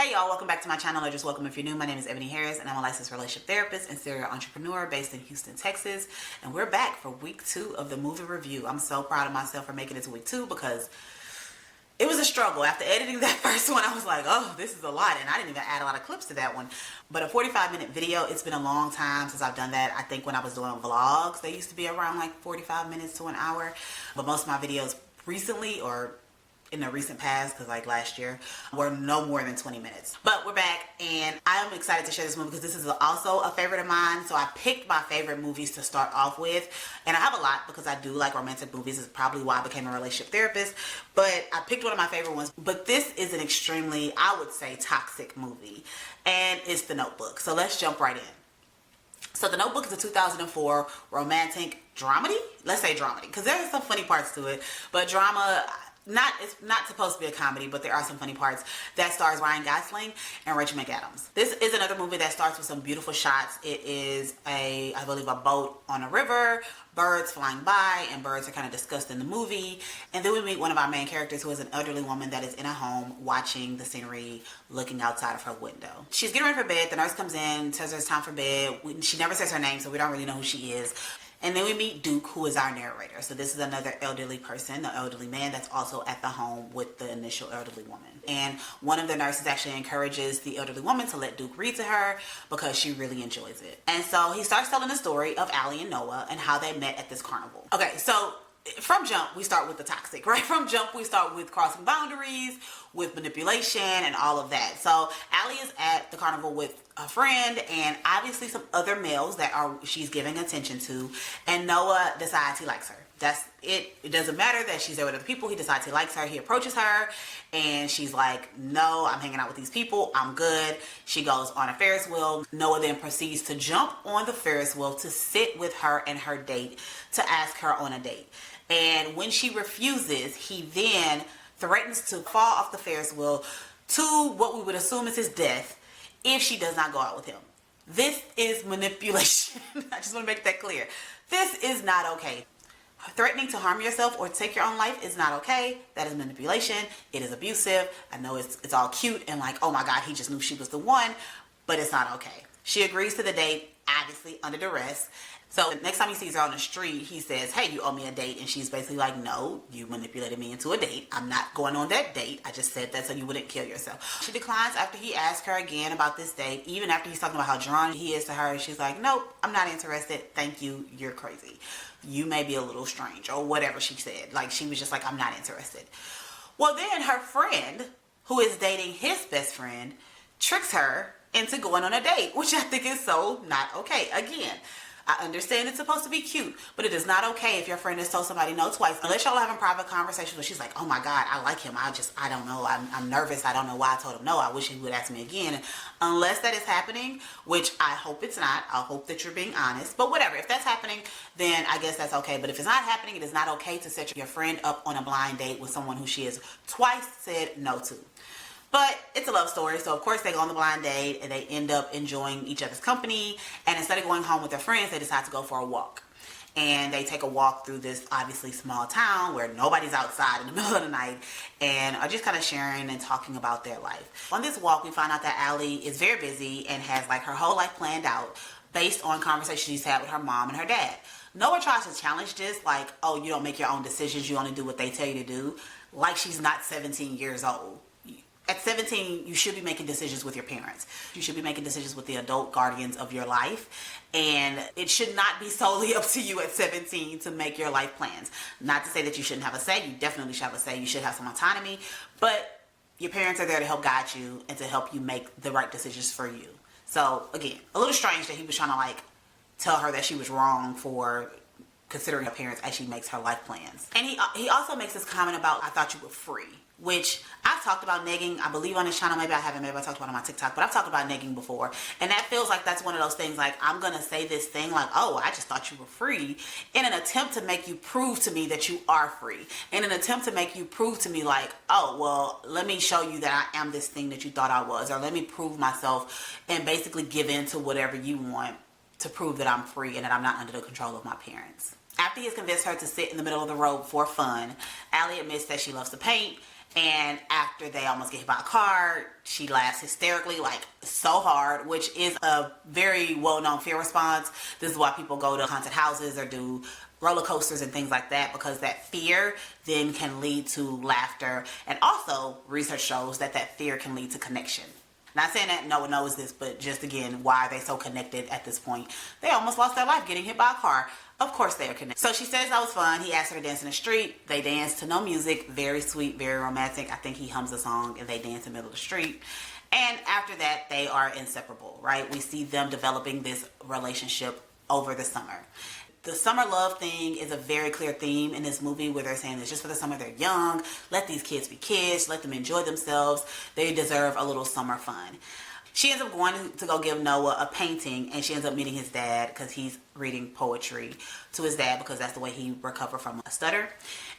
Hey y'all, welcome back to my channel, or just welcome if you're new. My name is Eboni Harris and I'm a licensed relationship therapist and serial entrepreneur based in Houston, Texas. And we're back for week 2 of the movie review. I'm so proud of myself for making it to week 2 because it was a struggle. After editing that first one, I was like, oh, this is a lot. And I didn't even add a lot of clips to that one. But a 45-minute video, it's been a long time since I've done that. I think when I was doing vlogs, they used to be around like 45 minutes to an hour. But most of my videos recently, or in the recent past, because like last year, were no more than 20 minutes. But we're back and I am excited to share this movie because this is also a favorite of mine. So I picked my favorite movies to start off with, and I have a lot because I do like romantic movies. It's probably why I became a relationship therapist, but I picked one of my favorite ones. But this is an extremely, I would say, toxic movie, and it's The Notebook. So let's jump right in. So The Notebook is a 2004 romantic dramedy. Let's say dramedy because there are some funny parts to it, but drama. It's not supposed to be a comedy, but there are some funny parts, that stars Ryan Gosling and Rachel McAdams. This is another movie that starts with some beautiful shots. It is I believe, a boat on a river, birds flying by, and birds are kind of discussed in the movie. And then we meet one of our main characters, who is an elderly woman that is in a home watching the scenery, looking outside of her window. She's getting ready for bed. The nurse comes in, tells her it's time for bed. She never says her name, so we don't really know who she is. And then we meet Duke, who is our narrator. So this is another elderly person, an elderly man that's also at the home with the initial elderly woman. And one of the nurses actually encourages the elderly woman to let Duke read to her because she really enjoys it. And so he starts telling the story of Allie and Noah and how they met at this carnival. Okay, so from jump, we start with the toxic, right? From jump, we start with crossing boundaries, with manipulation, and all of that. So Allie is at the carnival with a friend and obviously some other males that she's giving attention to, and Noah decides he likes her. That's it. It doesn't matter that she's there with other people. He decides he likes her. He approaches her and she's like, no, I'm hanging out with these people. I'm good. She goes on a Ferris wheel. Noah then proceeds to jump on the Ferris wheel to sit with her and her date, to ask her on a date. And when she refuses, he then threatens to fall off the Ferris wheel to what we would assume is his death if she does not go out with him. This is manipulation. I just want to make that clear. This is not okay. Threatening to harm yourself or take your own life is not okay. That is manipulation. It is abusive. I know it's all cute and like, oh my God, he just knew she was the one, but it's not okay. She agrees to the date, obviously under duress. So the next time he sees her on the street, he says, hey, you owe me a date. And she's basically like, no, you manipulated me into a date. I'm not going on that date. I just said that so you wouldn't kill yourself. She declines after he asks her again about this date, even after he's talking about how drawn he is to her. She's like, nope, I'm not interested. Thank you. You're crazy. You may be a little strange, or whatever she said. Like, she was just like, I'm not interested. Well, then her friend, who is dating his best friend, tricks her into going on a date, which I think is so not okay. Again, I understand it's supposed to be cute, but it is not okay if your friend has told somebody no twice. Unless y'all having private conversations where she's like, oh my God, I like him. I don't know. I'm nervous. I don't know why I told him no. I wish he would ask me again. Unless that is happening, which I hope it's not. I hope that you're being honest. But whatever, if that's happening, then I guess that's okay. But if it's not happening, it is not okay to set your friend up on a blind date with someone who she has twice said no to. But it's a love story, so of course they go on the blind date and they end up enjoying each other's company. And instead of going home with their friends, they decide to go for a walk. And they take a walk through this obviously small town where nobody's outside in the middle of the night, and are just kind of sharing and talking about their life. On this walk, we find out that Allie is very busy and has like her whole life planned out based on conversations she's had with her mom and her dad. Noah tries to challenge this, like, oh, you don't make your own decisions, you only do what they tell you to do, like she's not 17 years old. At 17, you should be making decisions with your parents. You should be making decisions with the adult guardians of your life. And it should not be solely up to you at 17 to make your life plans. Not to say that you shouldn't have a say. You definitely should have a say. You should have some autonomy. But your parents are there to help guide you and to help you make the right decisions for you. So, again, a little strange that he was trying to, like, tell her that she was wrong for considering her parents as she makes her life plans. And he also makes this comment about, I thought you were free. Which I've talked about negging, I believe, on this channel. Maybe I haven't, maybe I talked about it on my TikTok, but I've talked about negging before. And that feels like that's one of those things, like, I'm going to say this thing like, oh, I just thought you were free, in an attempt to make you prove to me that you are free. In an attempt to make you prove to me like, oh, well, let me show you that I am this thing that you thought I was. Or let me prove myself and basically give in to whatever you want to prove that I'm free and that I'm not under the control of my parents. After he has convinced her to sit in the middle of the road for fun, Allie admits that she loves to paint And after they almost get hit by a car, she laughs hysterically, like so hard, which is a very well-known fear response. This is why people go to haunted houses or do roller coasters and things like that, because that fear then can lead to laughter. And also, research shows that that fear can lead to connection. Not saying that no one knows this, but just again, why are they so connected at this point? They almost lost their life getting hit by a car. Of course they are connected. So she says that was fun. He asked her to dance in the street. They dance to no music. Very sweet, very romantic. I think he hums a song and they dance in the middle of the street. And after that, they are inseparable, right? We see them developing this relationship over the summer. The summer love thing is a very clear theme in this movie, where they're saying it's just for the summer, they're young, let these kids be kids, let them enjoy themselves, they deserve a little summer fun. She ends up going to go give Noah a painting, and she ends up meeting his dad because he's reading poetry to his dad, because that's the way he recovered from a stutter.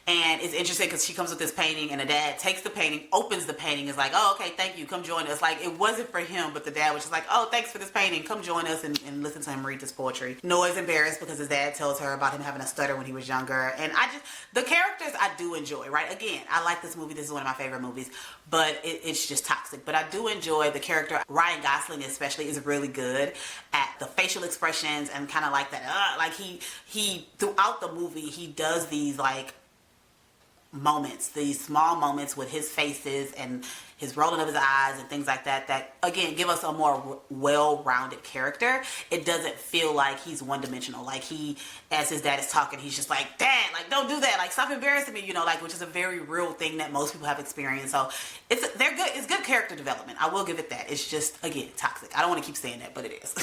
And it's interesting because she comes with this painting, and the dad takes the painting, opens the painting, is like, oh, okay, thank you, come join us. Like, it wasn't for him, but the dad was just like, oh, thanks for this painting, come join us and listen to him read this poetry. Noah's embarrassed because his dad tells her about him having a stutter when he was younger. And the characters I do enjoy, right? Again, I like this movie. This is one of my favorite movies, but it's just toxic. But I do enjoy the character. Ryan Gosling especially is really good at the facial expressions and kind of like that, like he throughout the movie, he does these like moments, these small moments with his faces and his rolling of his eyes and things like that, that again give us a more well-rounded character. It doesn't feel like he's one-dimensional. Like as his dad is talking, he's just like, Dad, like don't do that, like stop embarrassing me, like, which is a very real thing that most people have experienced. So they're good. It's good character development. I will give it that. It's just, again, toxic. I don't want to keep saying that, but it is.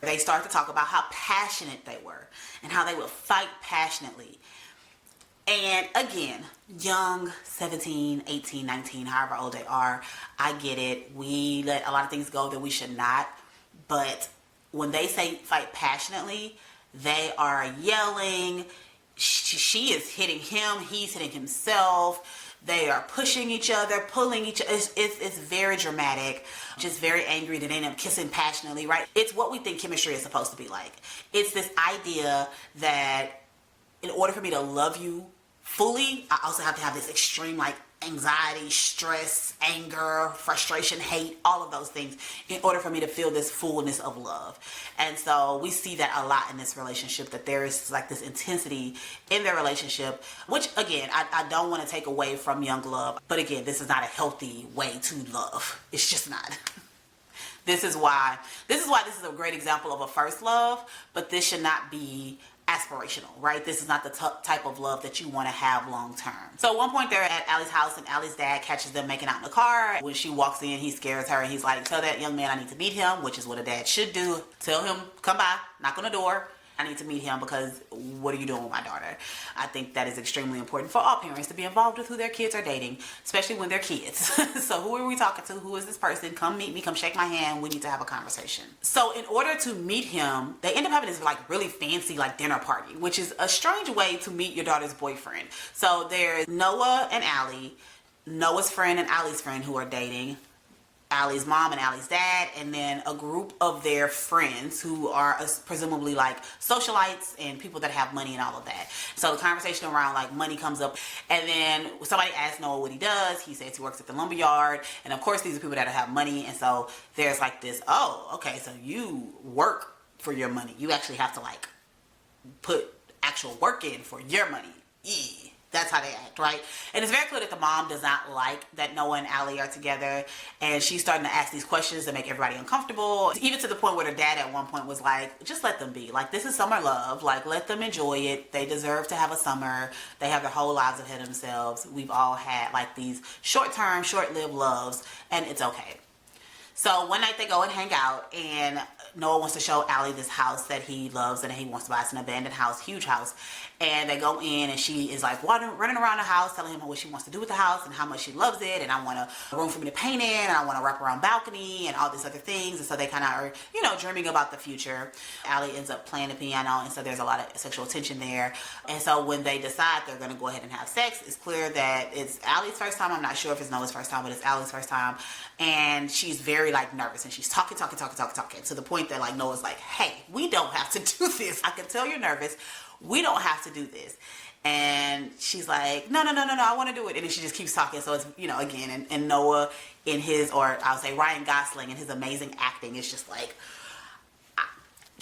They start to talk about how passionate they were and how they would fight passionately. And again, young, 17, 18, 19, however old they are, I get it. We let a lot of things go that we should not. But when they say fight passionately, they are yelling. She is hitting him. He's hitting himself. They are pushing each other, pulling each other. It's very dramatic, just very angry. That they end up kissing passionately, right? It's what we think chemistry is supposed to be like. It's this idea that in order for me to love you fully, I also have to have this extreme like anxiety, stress, anger, frustration, hate, all of those things in order for me to feel this fullness of love. And so we see that a lot in this relationship, that there is like this intensity in their relationship, which again, I don't want to take away from young love, but again, this is not a healthy way to love. It's just not. This is why this is a great example of a first love, but this should not be aspirational, right? This is not the type of love that you want to have long term. So at one point they're at Allie's house, and Allie's dad catches them making out in the car. When she walks in, he scares her, and he's like, tell that young man I need to meet him, which is what a dad should do. Tell him, come by, knock on the door, I need to meet him, because what are you doing with my daughter? I think that is extremely important for all parents to be involved with who their kids are dating, especially when they're kids. So who are we talking to? Who is this person? Come meet me, come shake my hand. We need to have a conversation. So in order to meet him, they end up having this like really fancy like dinner party, which is a strange way to meet your daughter's boyfriend. So there's Noah and Allie, Noah's friend and Allie's friend who are dating, Allie's mom and Allie's dad, and then a group of their friends who are presumably like socialites and people that have money and all of that. So the conversation around like money comes up, and then somebody asks Noah what he does. He says he works at the lumberyard, and of course these are people that have money, and so there's like this, oh, okay, so you work for your money. You actually have to like put actual work in for your money. Yeah. That's how they act, right? And it's very clear that the mom does not like that Noah and Allie are together, and she's starting to ask these questions that make everybody uncomfortable, even to the point where the dad at one point was like, just let them be. Like, this is summer love. Like, let them enjoy it. They deserve to have a summer. They have their whole lives ahead of themselves. We've all had like these short-term, short-lived loves, and it's okay. So one night they go and hang out, and Noah wants to show Allie this house that he loves, and he wants to buy. It's an abandoned house, huge house. And they go in, and she is like running around the house, telling him what she wants to do with the house and how much she loves it, and I want a room for me to paint in, and I want a wraparound balcony, and all these other things. And so they kind of are, dreaming about the future. Allie ends up playing the piano, and so there's a lot of sexual tension there. And so when they decide they're going to go ahead and have sex, it's clear that it's Allie's first time. I'm not sure if it's Noah's first time, but it's Allie's first time. And she's very like nervous, and she's talking to the point that like Noah's like, hey, we don't have to do this. I can tell you're nervous. We don't have to do this. And she's like, no, I want to do it. And then she just keeps talking. So it's, again, and Noah in his, or I'll say Ryan Gosling in his amazing acting is just like,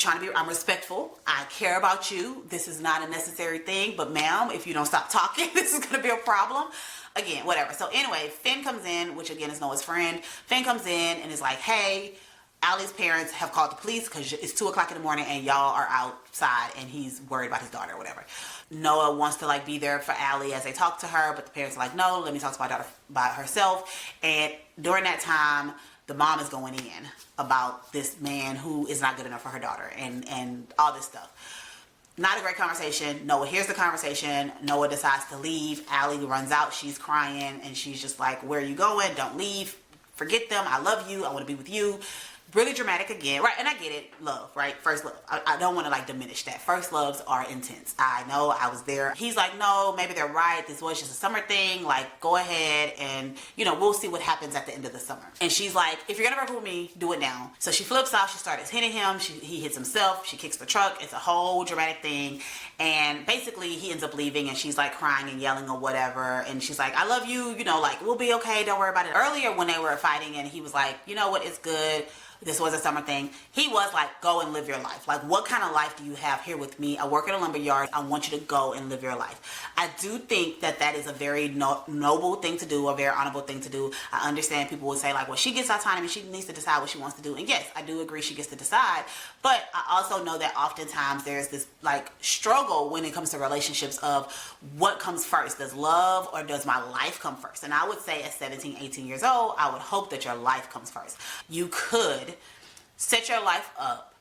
I'm respectful. I care about you. This is not a necessary thing, but ma'am, if you don't stop talking, this is going to be a problem. Again, whatever. So anyway, Finn comes in, which again is Noah's friend. Finn comes in and is like, hey, Allie's parents have called the police because it's 2 o'clock in the morning and y'all are outside and he's worried about his daughter or whatever. Noah wants to like be there for Allie as they talk to her, but the parents are like, no, let me talk to my daughter by herself. And during that time, the mom is going in about this man who is not good enough for her daughter and all this stuff. Not a great conversation. Noah hears the conversation. Noah decides to leave. Allie runs out. She's crying and she's just like, where are you going? Don't leave. Forget them. I love you. I want to be with you. Really dramatic again, right? And I get it, love, right? First love. I don't want to like diminish that. First loves are intense. I know, I was there. He's like, no, maybe they're right. This was just a summer thing. Like, go ahead and, we'll see what happens at the end of the summer. And she's like, if you're gonna work with me, do it now. So she flips out. She starts hitting him. He hits himself. She kicks the truck. It's a whole dramatic thing. And basically he ends up leaving and she's like crying and yelling or whatever. And she's like, I love you. Like, we'll be okay. Don't worry about it. Earlier when they were fighting and he was like, you know what? It's good. This was a summer thing. He was like, go and live your life. Like, what kind of life do you have here with me? I work at a lumber yard. I want you to go and live your life. I do think that is a very noble thing to do, a very honorable thing to do. I understand people would say like, well, she gets autonomy. She needs to decide what she wants to do. And yes, I do agree she gets to decide. But I also know that oftentimes there's this like struggle when it comes to relationships of what comes first. Does love or does my life come first? And I would say at 17, 18 years old, I would hope that your life comes first. You could set your life up,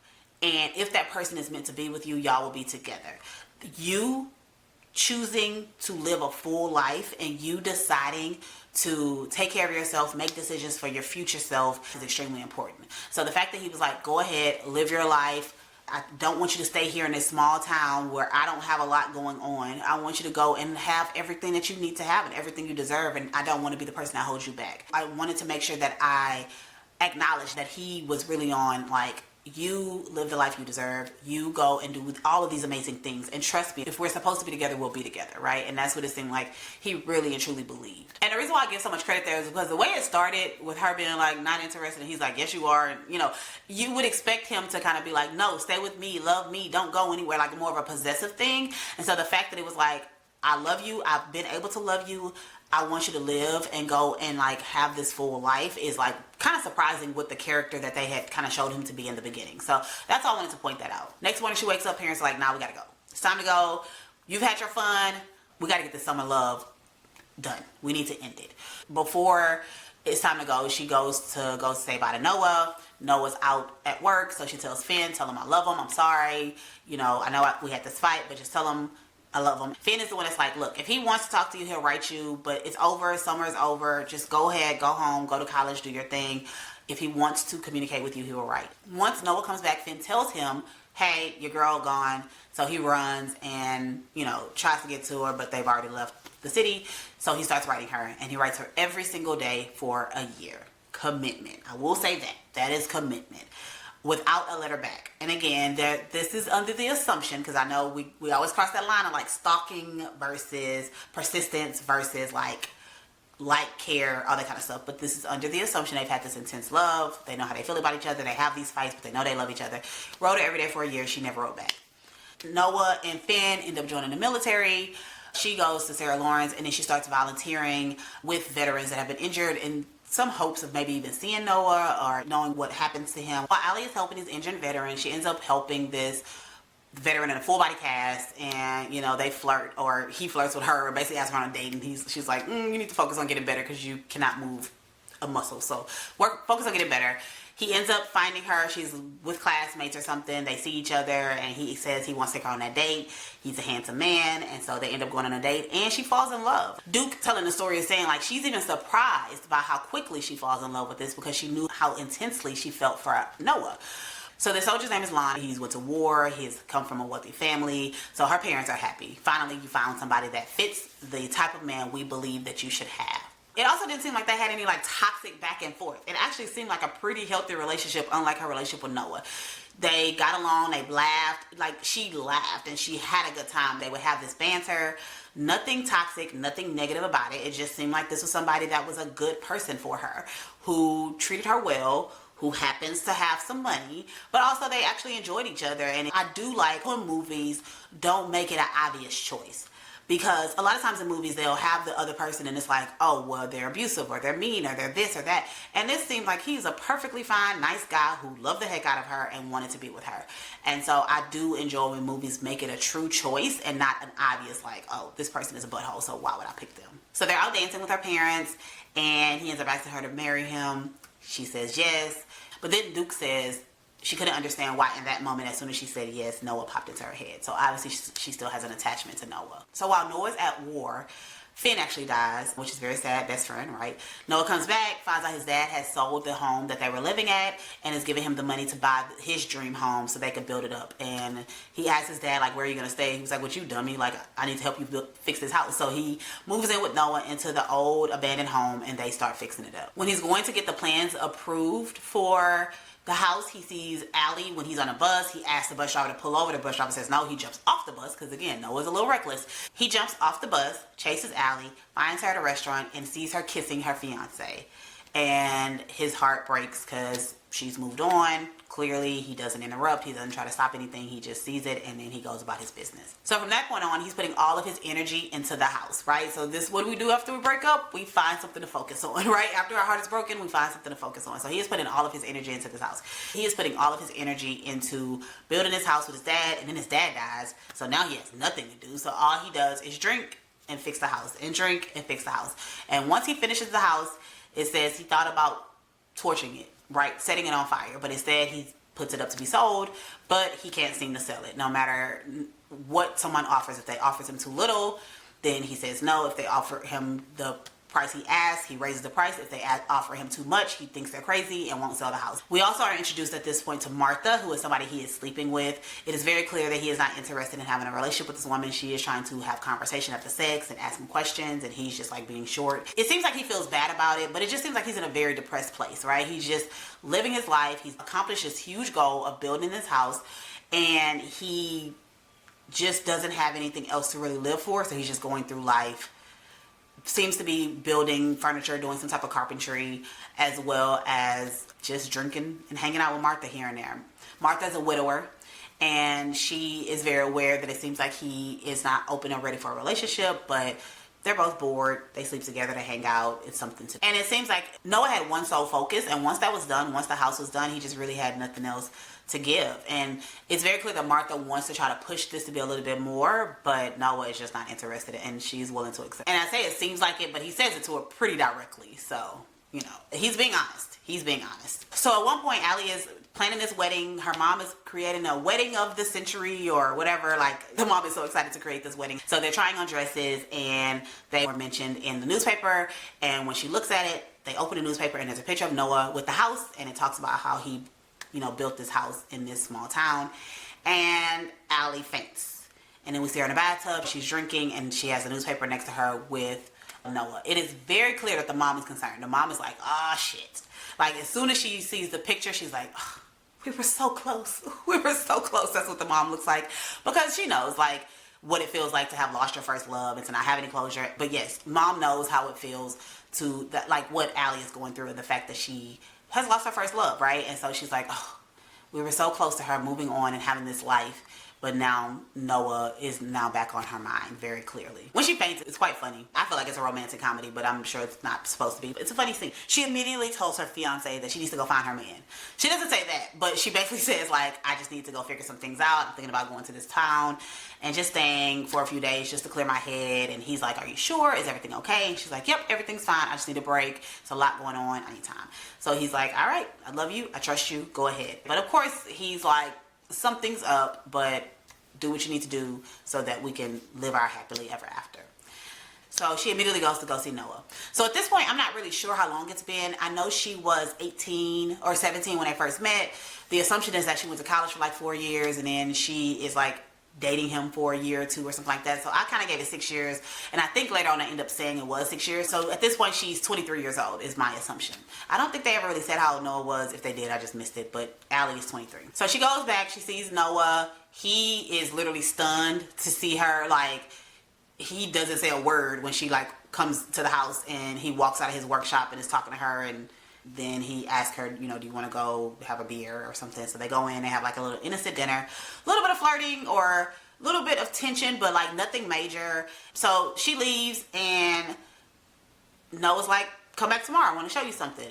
and if that person is meant to be with you, y'all will be together. You choosing to live a full life and you deciding to take care of yourself, make decisions for your future self is extremely important. So the fact that he was like, go ahead, live your life. I don't want you to stay here in this small town where I don't have a lot going on. I want you to go and have everything that you need to have and everything you deserve, and I don't want to be the person that holds you back. I wanted to make sure that I acknowledge that he was really on like, you live the life you deserve, you go and do all of these amazing things, and trust me, if we're supposed to be together, we'll be together, right? And that's what it seemed like he really and truly believed. And the reason why I give so much credit there is because the way it started with her being like not interested, and he's like, yes you are, and you would expect him to kind of be like, no, stay with me, love me, don't go anywhere, like more of a possessive thing. And so the fact that it was like, I love you, I've been able to love you, I want you to live and go and like have this full life is like kind of surprising with the character that they had kind of showed him to be in the beginning. So that's all I wanted to point that out. Next morning she wakes up, parents are like, nah, we gotta go. It's time to go. You've had your fun. We gotta get this summer love done. We need to end it. Before it's time to go, she goes to go say bye to Noah. Noah's out at work, so she tells Finn, tell him I love him, I'm sorry. I know we had this fight, but just tell him I love him. Finn is the one that's like, look, if he wants to talk to you, he'll write you, but it's over. Summer is over. Just go ahead, go home, go to college, do your thing. If he wants to communicate with you, he will write. Once Noah comes back, Finn tells him, hey, your girl gone. So he runs and, tries to get to her, but they've already left the city. So he starts writing her, and he writes her every single day for a year. Commitment. I will say that. That is commitment. Without a letter back. And again, this is under the assumption, because I know we always cross that line of like stalking versus persistence versus like care, all that kind of stuff. But this is under the assumption they've had this intense love. They know how they feel about each other. They have these fights, but they know they love each other. Wrote her every day for a year. She never wrote back. Noah and Finn end up joining the military. She goes to Sarah Lawrence, and then she starts volunteering with veterans that have been injured in some hopes of maybe even seeing Noah or knowing what happens to him. While Allie is helping these injured veterans, she ends up helping this veteran in a full body cast, and they flirt, or he flirts with her, basically asks her on a date, and she's like, you need to focus on getting better because you cannot move a muscle, so focus on getting better. He ends up finding her. She's with classmates or something. They see each other, and he says he wants to take her on that date. He's a handsome man, and so they end up going on a date, and she falls in love. Duke, telling the story, is saying like she's even surprised by how quickly she falls in love with this, because she knew how intensely she felt for Noah. So the soldier's name is Lon. He's went to war. He's come from a wealthy family. So her parents are happy. Finally, you found somebody that fits the type of man we believe that you should have. It also didn't seem like they had any like toxic back and forth. It actually seemed like a pretty healthy relationship, unlike her relationship with Noah. They got along, they laughed, like she laughed and she had a good time. They would have this banter, nothing toxic, nothing negative about it. It just seemed like this was somebody that was a good person for her, who treated her well, who happens to have some money, but also they actually enjoyed each other. And I do like when movies don't make it an obvious choice. Because a lot of times in movies, they'll have the other person and it's like, oh, well, they're abusive or they're mean or they're this or that. And this seems like he's a perfectly fine, nice guy who loved the heck out of her and wanted to be with her. And so I do enjoy when movies make it a true choice and not an obvious like, oh, this person is a butthole, so why would I pick them? So they're out dancing with her parents and he ends up asking her to marry him. She says yes. But then Duke says, she couldn't understand why in that moment, as soon as she said yes, Noah popped into her head. So obviously she still has an attachment to Noah. So while Noah's at war, Finn actually dies, which is very sad, best friend, right? Noah comes back, finds out his dad has sold the home that they were living at and is giving him the money to buy his dream home so they could build it up. And he asks his dad, like, where are you going to stay? He was like, what you dummy? Like, I need to help you fix this house. So he moves in with Noah into the old abandoned home and they start fixing it up. When he's going to get the plans approved for the house, he sees Allie when he's on a bus. He asks the bus driver to pull over. The bus driver says no. He jumps off the bus because, again, Noah's a little reckless. He jumps off the bus, chases Allie, finds her at a restaurant, and sees her kissing her fiance. And his heart breaks because she's moved on. Clearly, he doesn't interrupt. He doesn't try to stop anything. He just sees it, and then he goes about his business. So from that point on, he's putting all of his energy into the house, right? So this, what do we do after we break up? We find something to focus on, right? After our heart is broken, we find something to focus on. So he is putting all of his energy into this house. He is putting all of his energy into building this house with his dad, and then his dad dies. So now he has nothing to do. So all he does is drink and fix the house, and drink and fix the house. And once he finishes the house, it says he thought about torching it, right? Setting it on fire. But instead, he puts it up to be sold, but he can't seem to sell it. No matter what someone offers. If they offers him too little, then he says no. If they offer him the price he asks, he raises the price. If they offer him too much, he thinks they're crazy and won't sell the house. We also are introduced at this point to Martha, who is somebody he is sleeping with. It is very clear that he is not interested in having a relationship with this woman. She is trying to have conversation after sex and ask him questions, and he's just like being short. It seems like he feels bad about it, but it just seems like he's in a very depressed place, right? He's just living his life. He's accomplished his huge goal of building this house, and he just doesn't have anything else to really live for, so he's just going through life. Seems to be building furniture, doing some type of carpentry, as well as just drinking and hanging out with Martha here and there. Martha's a widower, and she is very aware that it seems like he is not open or ready for a relationship, but they're both bored. They sleep together, they hang out. It's something to. And it seems like Noah had one sole focus, and once that was done, once the house was done, he just really had nothing else to give. And it's very clear that Martha wants to try to push this to be a little bit more, but Noah is just not interested, and she's willing to accept. And I say it seems like it, but he says it to her pretty directly. So, you know, he's being honest. He's being honest. So at one point, Allie is planning this wedding. Her mom is creating a wedding of the century or whatever. Like, the mom is so excited to create this wedding. So they're trying on dresses, and they were mentioned in the newspaper. And when she looks at it, they open the newspaper, and there's a picture of Noah with the house, and it talks about how he, you know, built this house in this small town. And Allie faints. And then we see her in a bathtub. She's drinking, and she has a newspaper next to her with Noah. It is very clear that the mom is concerned. The mom is like, ah, shit. Like, as soon as she sees the picture, she's like, oh, we were so close. We were so close. That's what the mom looks like. Because she knows, like, what it feels like to have lost your first love and to not have any closure. But yes, mom knows how it feels to, that, like, what Allie is going through, and the fact that she has lost her first love, right? And so she's like, oh, we were so close to her moving on and having this life. But now Noah is now back on her mind very clearly. When she faints, it's quite funny. I feel like it's a romantic comedy, but I'm sure it's not supposed to be. It's a funny scene. She immediately tells her fiance that she needs to go find her man. She doesn't say that, but she basically says, like, I just need to go figure some things out. I'm thinking about going to this town and just staying for a few days just to clear my head. And he's like, are you sure? Is everything okay? And she's like, yep, everything's fine. I just need a break. It's a lot going on. I need time. So he's like, all right, I love you. I trust you. Go ahead. But of course, he's like, something's up, but do what you need to do so that we can live our happily ever after. So she immediately goes to go see Noah. So at this point, I'm not really sure how long it's been. I know she was 18 or 17 when they first met. The assumption is that she went to college for like 4 years, and then she is like dating him for a year or two or something like that. So I kind of gave it 6 years, and I think later on I ended up saying it was 6 years. So at this point she's 23 years old is my assumption. I don't think they ever really said how old Noah was. If they did, I just missed it, but Allie is 23. So she goes back, she sees Noah. He is literally stunned to see her. Like, he doesn't say a word when she like comes to the house, and he walks out of his workshop and is talking to her, and then he asks her, you know, do you want to go have a beer or something? So they go in, they have like a little innocent dinner, a little bit of flirting or a little bit of tension, but like nothing major. So she leaves, and Noah's like, come back tomorrow, I want to show you something.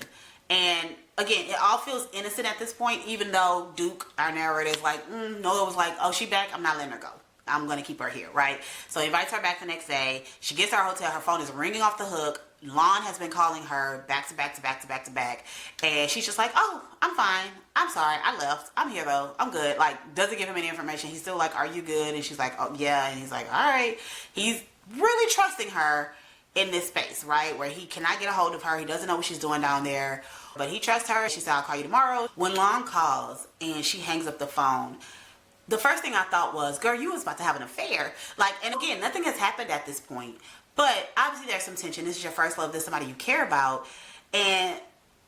And again, it all feels innocent at this point, even though Duke, our narrator, is like, Noah was like, oh, she back, I'm not letting her go. I'm going to keep her here, right? So he invites her back the next day. She gets to her hotel. Her phone is ringing off the hook. Lon has been calling her back to back to back to back to back. And she's just like, oh, I'm fine. I'm sorry. I left. I'm here, though. I'm good. Like, doesn't give him any information. He's still like, are you good? And she's like, oh, yeah. And he's like, all right. He's really trusting her in this space, right? Where he cannot get a hold of her. He doesn't know what she's doing down there. But he trusts her. She said, I'll call you tomorrow. When Lon calls and she hangs up the phone, the first thing I thought was, girl, you was about to have an affair. Like, and again, nothing has happened at this point. But obviously there's some tension. This is your first love. This is somebody you care about. And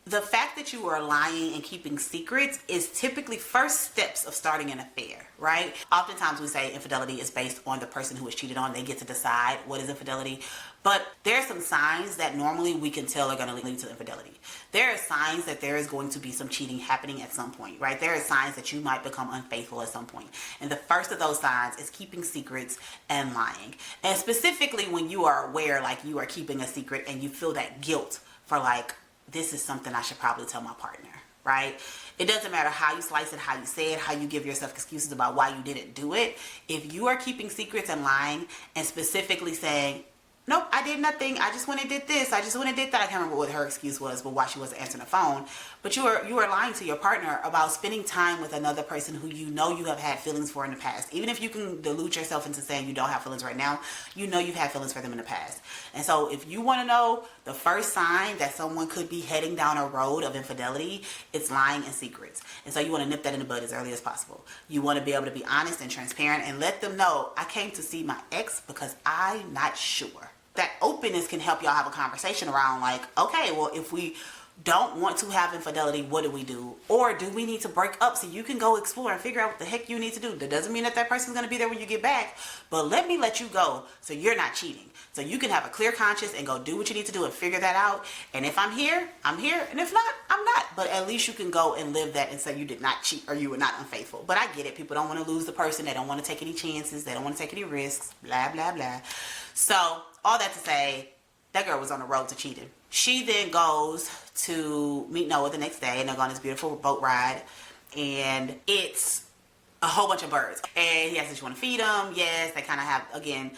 the fact that you are lying and keeping secrets is typically first steps of starting an affair, right? Oftentimes we say infidelity is based on the person who is cheated on. They get to decide what is infidelity. But there are some signs that normally we can tell are going to lead to infidelity. There are signs that there is going to be some cheating happening at some point, right? There are signs that you might become unfaithful at some point. And the first of those signs is keeping secrets and lying. And specifically when you are aware, like you are keeping a secret and you feel that guilt for like, this is something I should probably tell my partner, right? It doesn't matter how you slice it, how you say it, how you give yourself excuses about why you didn't do it. If you are keeping secrets and lying and specifically saying, nope, I did nothing. I just went and did this. I just went and did that. I can't remember what her excuse was, but why she wasn't answering the phone. But you are lying to your partner about spending time with another person who you know you have had feelings for in the past. Even if you can delude yourself into saying you don't have feelings right now, you know you've had feelings for them in the past. And so if you want to know the first sign that someone could be heading down a road of infidelity, it's lying and secrets. And so you want to nip that in the bud as early as possible. You want to be able to be honest and transparent and let them know, I came to see my ex because I'm not sure. That openness can help y'all have a conversation around like, okay, well, if we don't want to have infidelity, what do we do? Or do we need to break up so you can go explore and figure out what the heck you need to do? That doesn't mean that that person's going to be there when you get back, but let me let you go so you're not cheating. So you can have a clear conscience and go do what you need to do and figure that out. And if I'm here, I'm here. And if not, I'm not. But at least you can go and live that and say you did not cheat or you were not unfaithful. But I get it. People don't want to lose the person. They don't want to take any chances. They don't want to take any risks. Blah, blah, blah. So all that to say, that girl was on the road to cheating. She then goes to meet Noah the next day, and they're on this beautiful boat ride, and it's a whole bunch of birds. And he asks if you want to feed them. Yes, they kind of have, again,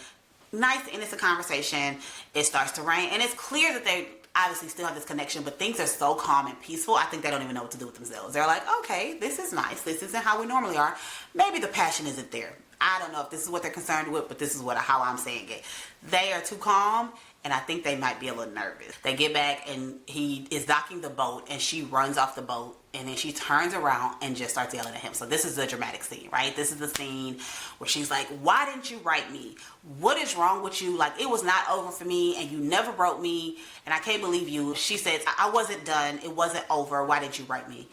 nice innocent conversation. It starts to rain, and it's clear that they obviously still have this connection, but things are so calm and peaceful, I think they don't even know what to do with themselves. They're like, okay, this is nice. This isn't how we normally are. Maybe the passion isn't there. I don't know if this is what they're concerned with, but this is how I'm saying it. They are too calm, and I think they might be a little nervous. They get back, and he is docking the boat, and she runs off the boat, and then she turns around and just starts yelling at him. So this is the dramatic scene, right? This is the scene where she's like, why didn't you write me? What is wrong with you? Like, it was not over for me, and you never wrote me, and I can't believe you. She says, I wasn't done. It wasn't over. Why didn't you write me?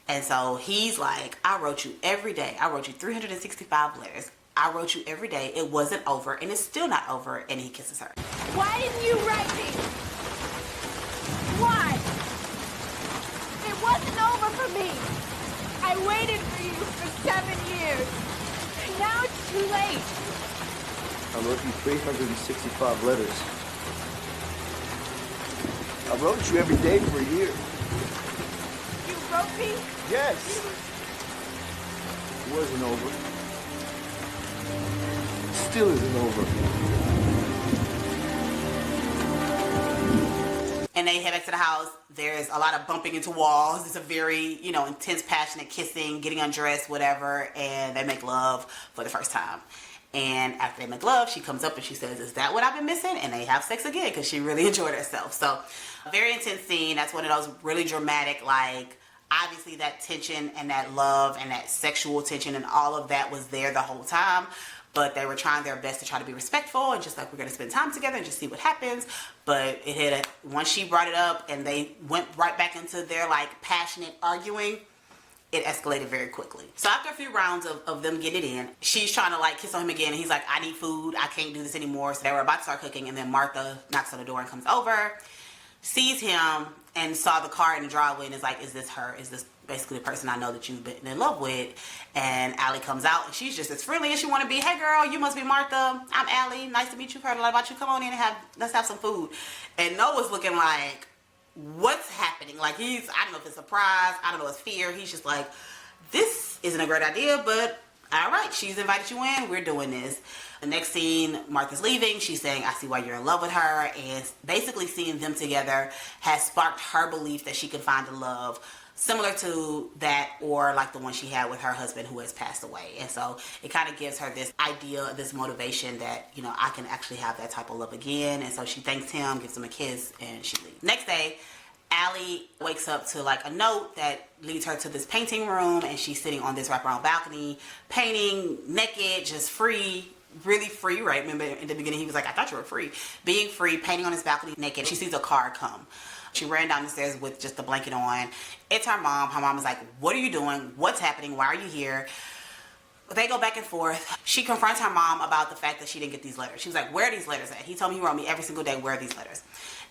And so he's like, I wrote you every day. I wrote you 365 letters. I wrote you every day. It wasn't over, and it's still not over, and he kisses her. Why didn't you write me? Why? It wasn't over for me. I waited for you for 7 years. And now it's too late. I wrote you 365 letters. I wrote you every day for a year. You wrote me? Yes. It wasn't over. Still isn't over. And they head back to the house. There's a lot of bumping into walls. It's a very, intense, passionate kissing, getting undressed, whatever. And they make love for the first time. And after they make love, she comes up and she says, is that what I've been missing? And they have sex again because she really enjoyed herself. So a very intense scene. That's one of those really dramatic, like, Obviously that tension and that love and that sexual tension and all of that was there the whole time, but they were trying their best to try to be respectful and just like, we're going to spend time together and just see what happens. But it had once she brought it up and they went right back into their like passionate arguing, it escalated very quickly. So after a few rounds of them getting it in, she's trying to like kiss on him again, and he's like, I need food, I can't do this anymore. So they were about to start cooking, and then Martha knocks on the door and comes over, sees him, and saw the car in the driveway, and is like, is this her? Is this basically the person I know that you've been in love with? And Allie comes out, and she's just as friendly as she want to be. Hey girl, you must be Martha. I'm Allie. Nice to meet you. Heard a lot about you. Come on in and let's have some food. And Noah's looking like, what's happening? Like I don't know if it's surprise, I don't know, it's fear. He's just like, this isn't a great idea, but all right, she's invited you in, we're doing this. The next scene, Martha's leaving. She's saying, I see why you're in love with her. And basically seeing them together has sparked her belief that she can find a love similar to that, or like the one she had with her husband who has passed away. And so it kind of gives her this idea, this motivation that, you know, I can actually have that type of love again. And so she thanks him, gives him a kiss, and she leaves. Next day, Allie wakes up to like a note that leads her to this painting room, and she's sitting on this wraparound balcony, painting naked, just free, really free, right? Remember in the beginning he was like, I thought you were free. Being free, painting on his balcony naked. She sees a car come. She ran down the stairs with just the blanket on. It's her mom. Her mom is like, what are you doing? What's happening? Why are you here? They go back and forth. She confronts her mom about the fact that she didn't get these letters. She was like, where are these letters at? He told me he wrote me every single day, where are these letters?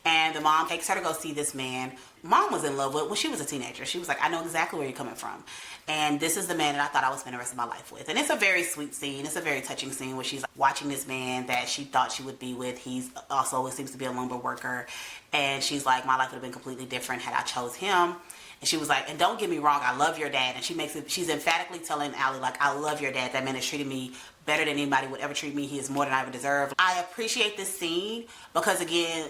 And the mom takes her to go see this man Mom was in love with when she was a teenager. She was like, I know exactly where you're coming from. And this is the man that I thought I would spend the rest of my life with. And it's a very sweet scene. It's a very touching scene where she's watching this man that she thought she would be with. He's also, it seems to be a lumber worker. And she's like, my life would have been completely different had I chose him. And she was like, and don't get me wrong, I love your dad. And she's emphatically telling Allie, like, I love your dad. That man has treated me better than anybody would ever treat me. He is more than I ever deserve. I appreciate this scene because, again,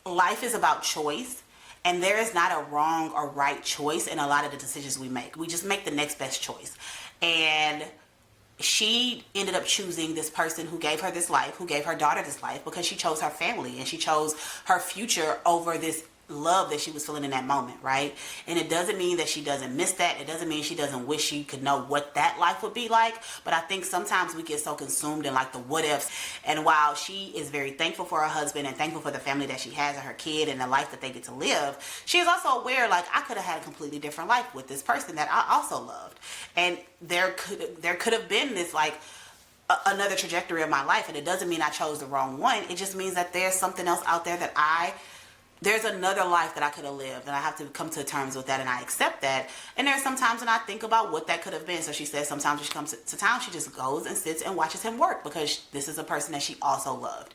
life is about choice. And there is not a wrong or right choice in a lot of the decisions we make. We just make the next best choice. And she ended up choosing this person who gave her this life, who gave her daughter this life, because she chose her family and she chose her future over this love that she was feeling in that moment, right? And it doesn't mean that she doesn't miss that. It doesn't mean she doesn't wish she could know what that life would be like. But I think sometimes we get so consumed in like the what ifs. And while she is very thankful for her husband and thankful for the family that she has and her kid and the life that they get to live, she is also aware, like, I could have had a completely different life with this person that I also loved. And there could have been this like another trajectory of my life. And it doesn't mean I chose the wrong one. It just means that there's something else out there that there's another life that I could have lived, and I have to come to terms with that, and I accept that. And there's some times when I think about what that could have been. So she says sometimes when she comes to town, she just goes and sits and watches him work because this is a person that she also loved.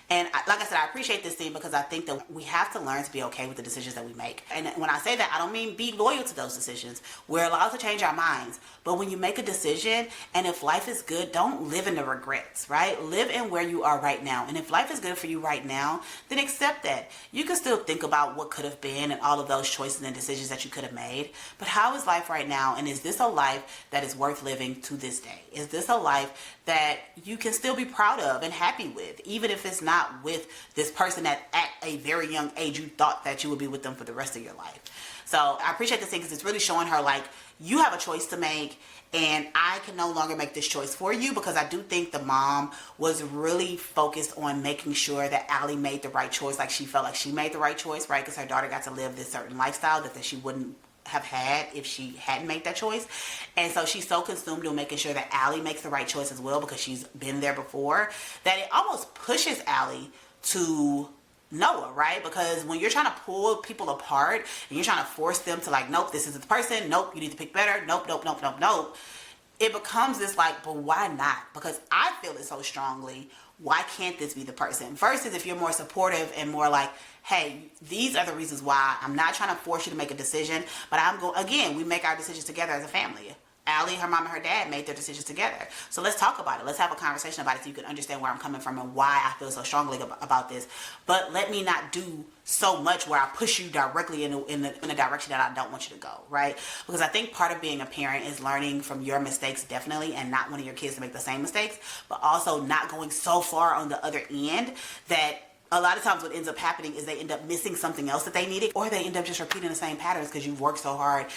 And like I said, I appreciate this scene because I think that we have to learn to be okay with the decisions that we make. And when I say that, I don't mean be loyal to those decisions. We're allowed to change our minds. But when you make a decision, and if life is good, don't live in the regrets, right? Live in where you are right now. And if life is good for you right now, then accept that. You can still think about what could have been and all of those choices and decisions that you could have made. But how is life right now? And is this a life that is worth living to this day? Is this a life that you can still be proud of and happy with, even if it's not with this person that at a very young age you thought that you would be with them for the rest of your life? So I appreciate this thing because it's really showing her like, you have a choice to make and I can no longer make this choice for you, because I do think the mom was really focused on making sure that Allie made the right choice. Like she felt like she made the right choice, right? Because her daughter got to live this certain lifestyle that she wouldn't have had if she hadn't made that choice. And so she's so consumed on making sure that Allie makes the right choice as well, because she's been there before, that it almost pushes Allie to Noah, right? Because when you're trying to pull people apart and you're trying to force them to like, nope, this isn't the person, nope, you need to pick better, nope, nope, nope, nope, nope, it becomes this like, but why not? Because I feel it so strongly. Why can't this be the person? Versus if you're more supportive and more like, hey, these are the reasons why. I'm not trying to force you to make a decision, but again, we make our decisions together as a family. Allie, her mom, and her dad made their decisions together. So let's talk about it. Let's have a conversation about it so you can understand where I'm coming from and why I feel so strongly about this. But let me not do so much where I push you directly in a direction that I don't want you to go, right? Because I think part of being a parent is learning from your mistakes, definitely, and not wanting your kids to make the same mistakes, but also not going so far on the other end that a lot of times what ends up happening is they end up missing something else that they needed, or they end up just repeating the same patterns because you've worked so hard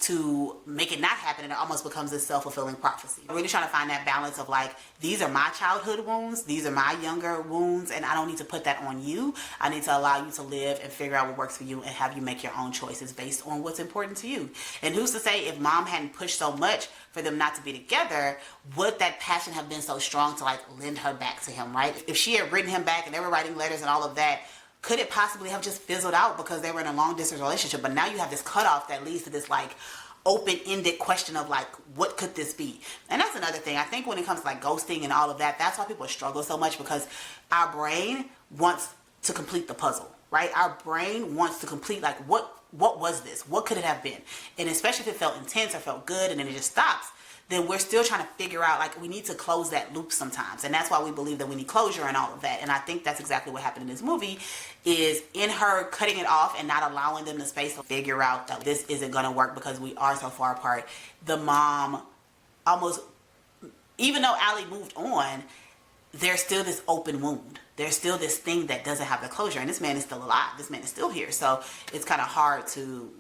to make it not happen, and it almost becomes this self-fulfilling prophecy. I'm really trying to find that balance of like, these are my childhood wounds, these are my younger wounds, and I don't need to put that on you. I need to allow you to live and figure out what works for you and have you make your own choices based on what's important to you. And who's to say, if mom hadn't pushed so much for them not to be together, would that passion have been so strong to like lend her back to him, right? If she had written him back and they were writing letters and all of that, could it possibly have just fizzled out because they were in a long distance relationship? But now you have this cutoff that leads to this like open-ended question of like, what could this be? And that's another thing. I think when it comes to like ghosting and all of that, that's why people struggle so much, because our brain wants to complete the puzzle, right? Our brain wants to complete like, what was this? What could it have been? And especially if it felt intense or felt good and then it just stops, then we're still trying to figure out, like, we need to close that loop sometimes. And that's why we believe that we need closure and all of that. And I think that's exactly what happened in this movie, is in her cutting it off and not allowing them the space to figure out that this isn't going to work because we are so far apart. The mom almost, even though Allie moved on, there's still this open wound. There's still this thing that doesn't have the closure. And this man is still alive. This man is still here. So it's kind of hard to,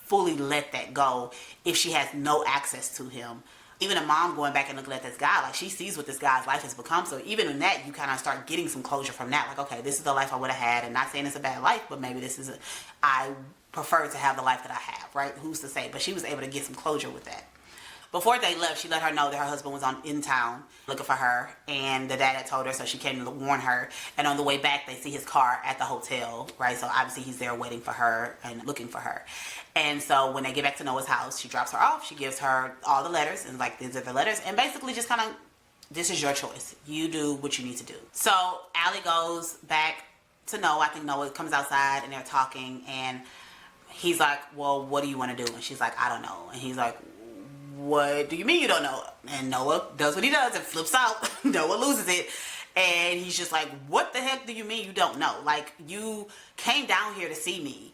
fully let that go if she has no access to him. Even a mom going back and looking at this guy, like, she sees what this guy's life has become. So even in that, you kind of start getting some closure from that. Like, okay, this is the life I would have had, and not saying it's a bad life, but maybe I prefer to have the life that I have, right? Who's to say? But she was able to get some closure with that. Before they left, she let her know that her husband was in town looking for her, and the dad had told her, so she came to warn her. And on the way back, they see his car at the hotel, right? So obviously he's there waiting for her and looking for her. And so when they get back to Noah's house, she drops her off. She gives her all the letters, and like, these are the letters, and basically just kind of, this is your choice. You do what you need to do. So Allie goes back to Noah. I think Noah comes outside, and they're talking, and he's like, well, what do you want to do? And she's like, I don't know. And he's like, what do you mean you don't know? And Noah does what he does and flips out. Noah loses it. And he's just like, what the heck do you mean you don't know? Like, you came down here to see me.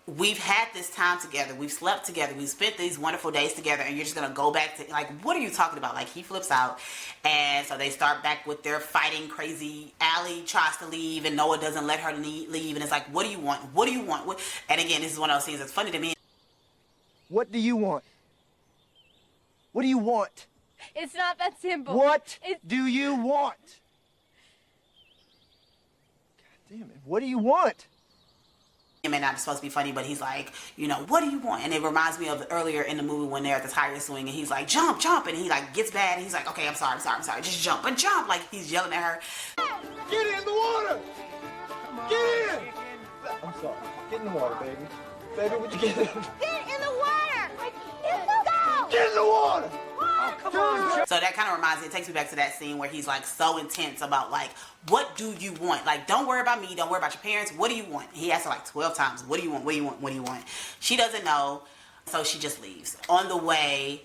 We've had this time together. We've slept together. We've spent these wonderful days together. And you're just going to go back to, like, what are you talking about? Like, he flips out. And so they start back with their fighting crazy. Allie tries to leave and Noah doesn't let her leave. And it's like, what do you want? What do you want? And again, this is one of those things that's funny to me. What do you want? What do you want? It's not that simple. What do you want? God damn it. What do you want? It may not be supposed to be funny, but he's like, what do you want? And it reminds me of earlier in the movie when they're at the tire swing and he's like, jump, and he like gets bad and he's like, okay, I'm sorry, just jump, but jump. Like, he's yelling at her. Get in the water! Get in! I'm sorry. Get in the water, baby. Baby, would you get in? Get in the water! Let's go! Get in the water! Oh, come on. So that kind of reminds me, it takes me back to that scene where he's like so intense about like, what do you want? Like, don't worry about me. Don't worry about your parents. What do you want? He asks her like 12 times, what do you want? What do you want? What do you want? She doesn't know. So she just leaves. On the way,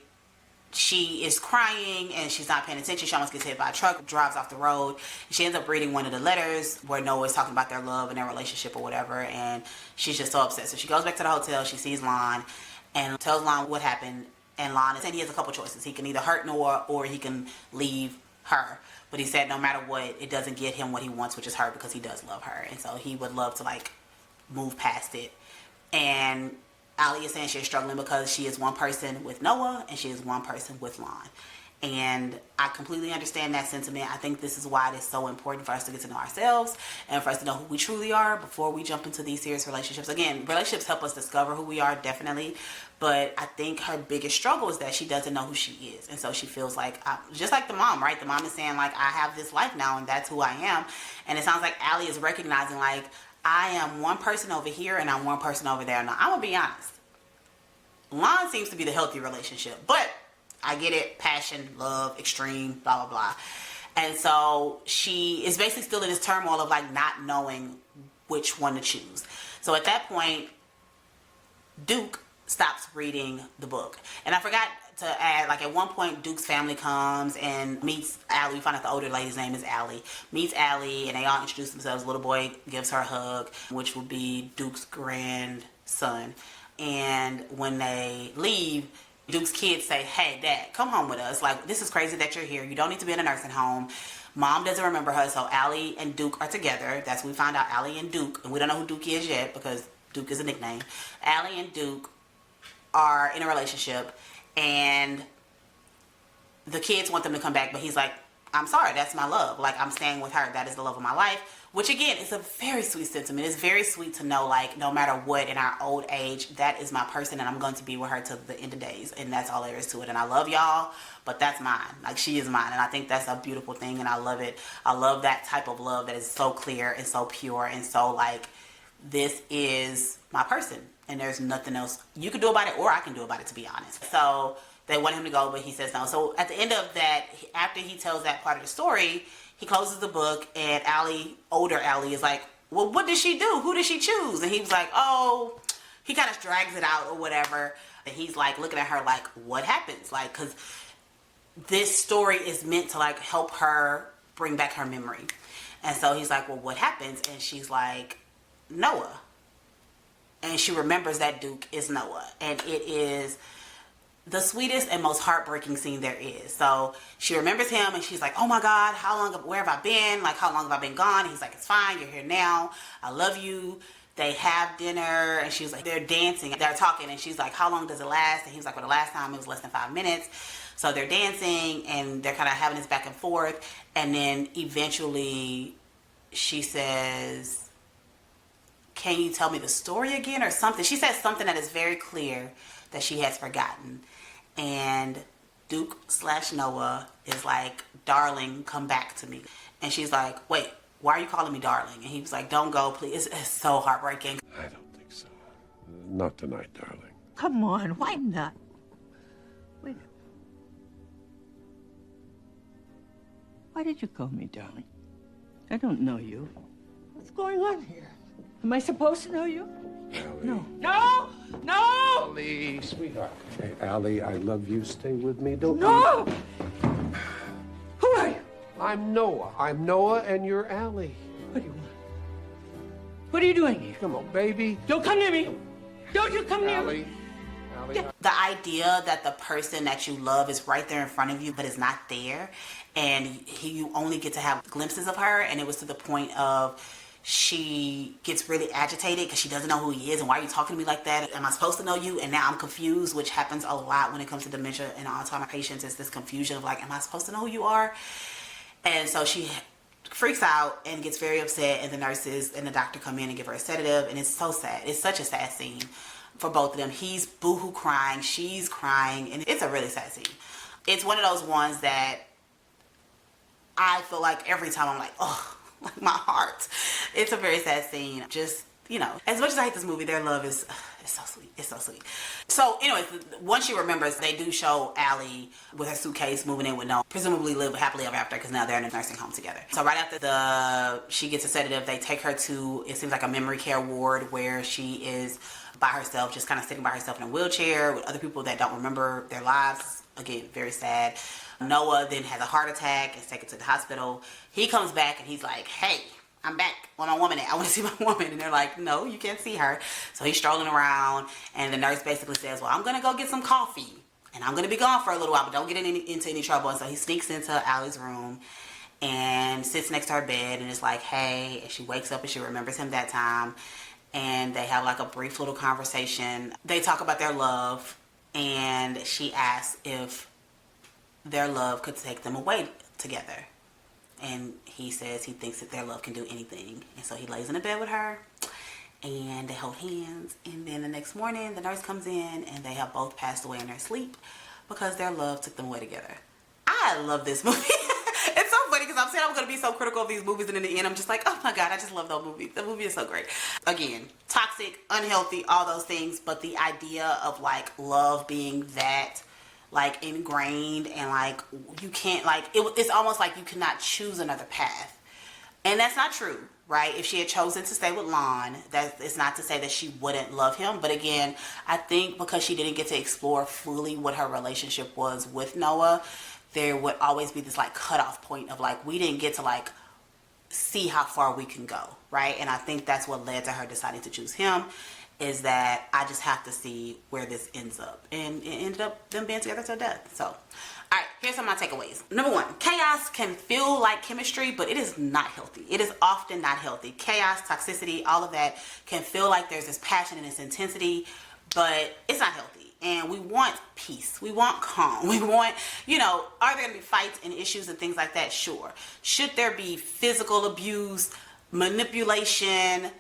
she is crying and she's not paying attention. She almost gets hit by a truck, drives off the road. She ends up reading one of the letters where Noah's talking about their love and their relationship or whatever. And she's just so upset. So she goes back to the hotel. She sees Lon and tells Lon what happened. And Lon is saying he has a couple choices. He can either hurt Noah or he can leave her. But he said no matter what, it doesn't get him what he wants, which is her, because he does love her. And so he would love to like move past it. And Allie is saying she's struggling because she is one person with Noah and she is one person with Lon. And I completely understand that sentiment. I think this is why it is so important for us to get to know ourselves and for us to know who we truly are before we jump into these serious relationships. Again, relationships help us discover who we are, definitely. But I think her biggest struggle is that she doesn't know who she is. And so she feels like, just like the mom, right? The mom is saying like, I have this life now and that's who I am. And it sounds like Allie is recognizing like, I am one person over here and I'm one person over there. Now, I'm going to be honest. Lon seems to be the healthy relationship, but I get it. Passion, love, extreme, blah, blah, blah. And so she is basically still in this turmoil of like not knowing which one to choose. So at that point, Duke stops reading the book. And I forgot to add, like at one point, Duke's family comes and meets Allie. We find out the older lady's name is Allie. Meets Allie and they all introduce themselves. Little boy gives her a hug, which will be Duke's grandson. And when they leave, Duke's kids say, hey, Dad, come home with us. Like, this is crazy that you're here. You don't need to be in a nursing home. Mom doesn't remember her, so Allie and Duke are together. That's when we find out Allie and Duke, and we don't know who Duke is yet because Duke is a nickname. Allie and Duke are in a relationship and the kids want them to come back, but he's like, I'm sorry, that's my love. Like, I'm staying with her. That is the love of my life. Which, again, is a very sweet sentiment. It's very sweet to know, like, no matter what, in our old age, that is my person, and I'm going to be with her till the end of days. And that's all there is to it. And I love y'all, but that's mine. Like, she is mine. And I think that's a beautiful thing, and I love it. I love that type of love that is so clear and so pure and so, like, this is my person. And there's nothing else you can do about it, or I can do about it, to be honest. So they want him to go, but he says no. So at the end of that, after he tells that part of the story, he closes the book, and Allie, older Allie, is like, well, what did she do? Who did she choose? And he was like, oh, he kind of drags it out or whatever. And he's like looking at her like, what happens? Like, because this story is meant to like help her bring back her memory. And so he's like, well, what happens? And she's like, Noah. And she remembers that Duke is Noah. And it is the sweetest and most heartbreaking scene there is. So she remembers him, and she's like, oh my God, where have I been? Like, how long have I been gone? And he's like, it's fine, you're here now. I love you. They have dinner, and she's like, they're dancing, they're talking, and she's like, how long does it last? And he was like, well, the last time it was less than 5 minutes. So they're dancing, and they're kind of having this back and forth. And then eventually she says, can you tell me the story again or something? She says something that is very clear that she has forgotten. And Duke/Noah is like, darling, come back to me. And she's like, wait, why are you calling me darling? And he was like, don't go, please. It's so heartbreaking. I don't think so. Not tonight, darling. Come on, why not? Wait. Why did you call me darling? I don't know you. What's going on here? Am I supposed to know you? Allie. No. No! No! Allie, sweetheart. Hey, Allie, I love you. Stay with me. Don't. No! Who are you? I'm Noah. I'm Noah, and you're Allie. What do you want? What are you doing here? Come on, baby. Don't come near me! Don't you come near me! Allie. The idea that the person that you love is right there in front of you, but is not there, and you only get to have glimpses of her, and it was to the point of she gets really agitated because she doesn't know who he is. And why are you talking to me like that? Am I supposed to know you? And now I'm confused, which happens a lot when it comes to dementia and Alzheimer's patients. Is this confusion of like, am I supposed to know who you are? And so she freaks out and gets very upset, and the nurses and the doctor come in and give her a sedative, and it's so sad. It's such a sad scene for both of them. He's boohoo crying, she's crying, and it's a really sad scene. It's one of those ones that I feel like every time I'm like, oh, like my heart. It's a very sad scene. Just, you know, as much as I hate this movie, their love is so sweet. It's so sweet. So anyways, once she remembers, they do show Allie with her suitcase moving in with Noah, presumably live happily ever after, because now they're in a nursing home together. So right after she gets a sedative, they take her to, it seems like a memory care ward where she is by herself, just kind of sitting by herself in a wheelchair with other people that don't remember their lives. Again, very sad. Noah then has a heart attack and is taken to the hospital. He comes back and he's like, hey, I'm back. Where my woman at? I want to see my woman. And they're like, no, you can't see her. So he's strolling around, and the nurse basically says, well, I'm going to go get some coffee, and I'm going to be gone for a little while, but don't get into any trouble. And so he sneaks into Allie's room and sits next to her bed and is like, hey, and she wakes up and she remembers him that time. And they have like a brief little conversation. They talk about their love, and she asks if their love could take them away together. And he says he thinks that their love can do anything. And so he lays in the bed with her, and they hold hands. And then the next morning, the nurse comes in, and they have both passed away in their sleep because their love took them away together. I love this movie. It's so funny because I'm saying I'm going to be so critical of these movies, and in the end, I'm just like, oh my God, I just love those movies. The movie is so great. Again, toxic, unhealthy, all those things. But the idea of like love being that like ingrained, and like you can't, like it's almost like you cannot choose another path. And that's not true, right? If she had chosen to stay with Lon, that is not to say that she wouldn't love him. But again, I think because she didn't get to explore fully what her relationship was with Noah, there would always be this like cutoff point of like, we didn't get to like see how far we can go, right? And I think that's what led to her deciding to choose him, is that I just have to see where this ends up. And it ended up them being together till death. So, all right, here's some of my takeaways. Number one, chaos can feel like chemistry, but it is not healthy. It is often not healthy. Chaos, toxicity, all of that can feel like there's this passion and this intensity, but it's not healthy. and we want peace. We want calm. We want, you know, are there going to be fights and issues and things like that? Sure. Should there be physical abuse, manipulation,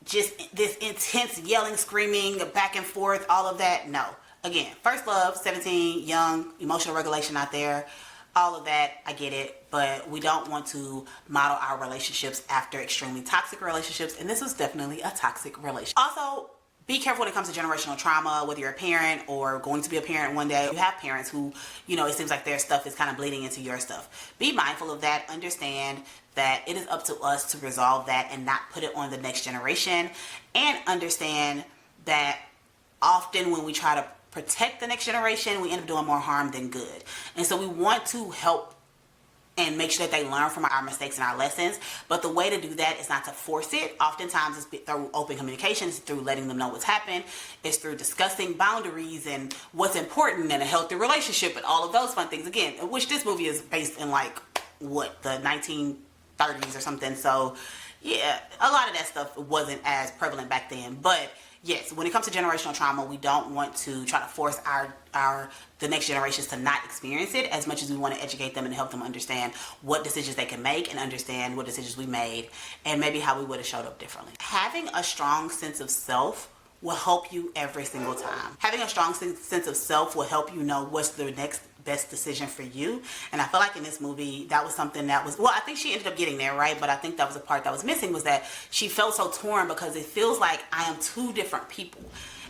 just this intense yelling, screaming, back and forth, all of that? No. Again, first love, 17, young, emotional regulation out there, all of that, I get it, but we don't want to model our relationships after extremely toxic relationships, and this was definitely a toxic relationship. Also, be careful when it comes to generational trauma, whether you're a parent or going to be a parent one day. You have parents who, you know, it seems like their stuff is kind of bleeding into your stuff. Be mindful of that. Understand that it is up to us to resolve that and not put it on the next generation. And understand that often when we try to protect the next generation, we end up doing more harm than good. And so we want to help and make sure that they learn from our mistakes and our lessons. But the way to do that is not to force it. Oftentimes it's through open communication, it's through letting them know what's happened, it's through discussing boundaries and what's important in a healthy relationship and all of those fun things. Again, which this movie is based in like, what, the 1930s or something. So yeah, a lot of that stuff wasn't as prevalent back then. But yes, when it comes to generational trauma, we don't want to try to force the next generations to not experience it as much as we want to educate them and help them understand what decisions they can make and understand what decisions we made and maybe how we would have showed up differently. Having a strong sense of self will help you every single time. Having a strong sense of self will help you know what's the next best decision for you. And I feel like in this movie, that was something that was, well, I think she ended up getting there, right? But I think that was the part that was missing, was that she felt so torn because it feels like I am two different people.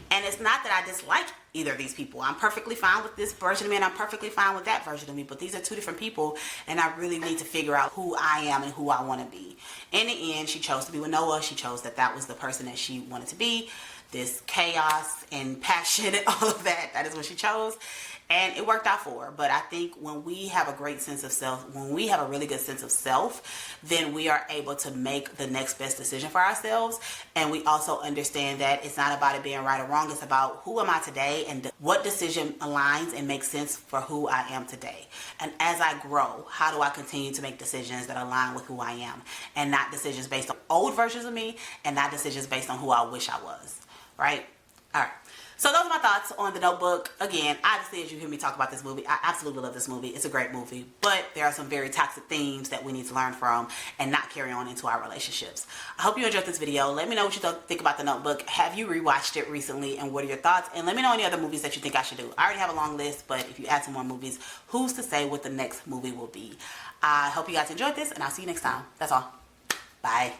And it's not that I dislike either of these people. I'm perfectly fine with this version of me and I'm perfectly fine with that version of me, but these are two different people and I really need to figure out who I am and who I want to be. In the end, she chose to be with Noah. She chose that was the person that she wanted to be. This chaos and passion and all of that, that is what she chose. And it worked out for her. But I think when we have a great sense of self, when we have a really good sense of self, then we are able to make the next best decision for ourselves. And we also understand that it's not about it being right or wrong. It's about who am I today and what decision aligns and makes sense for who I am today. And as I grow, how do I continue to make decisions that align with who I am and not decisions based on old versions of me and not decisions based on who I wish I was, right? All right. So those are my thoughts on The Notebook. Again, obviously, as you hear me talk about this movie, I absolutely love this movie. It's a great movie, but there are some very toxic themes that we need to learn from and not carry on into our relationships. I hope you enjoyed this video. Let me know what you think about The Notebook. Have you rewatched it recently, and what are your thoughts? And let me know any other movies that you think I should do. I already have a long list, but if you add some more movies, who's to say what the next movie will be? I hope you guys enjoyed this, and I'll see you next time. That's all. Bye.